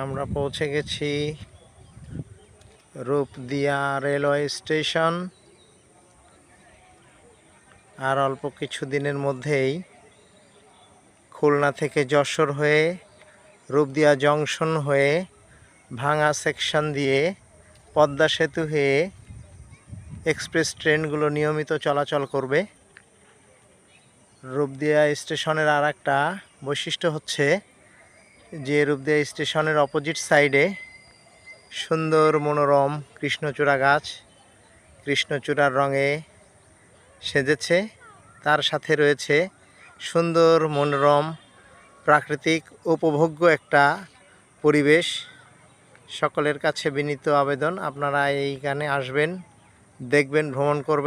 আমরা পৌঁছে গেছি রূপদিয়া রেলওয়ে স্টেশন। আর অল্প কিছু দিনের মধ্যেই খুলনা থেকে যশোর হয়ে রূপদিয়া জংশন হয়ে ভাঙা সেকশন দিয়ে পদ্মা সেতু হয়ে এক্সপ্রেস ট্রেনগুলো নিয়মিত চলাচল করবে। রূপদিয়া স্টেশনের আর একটা বৈশিষ্ট্য হচ্ছে যে রূপদিয়া স্টেশনের অপোজিট সাইডে সুন্দর মনোরম কৃষ্ণচূড়া গাছ কৃষ্ণচূড়ার রঙে সেজেছে। তার সাথে রয়েছে সুন্দর মনোরম প্রাকৃতিক উপভোগ্য একটা পরিবেশ। সকলের কাছে বিনীত আবেদন, আপনারা এইখানে আসবেন, দেখবেন, ভ্রমণ করবেন।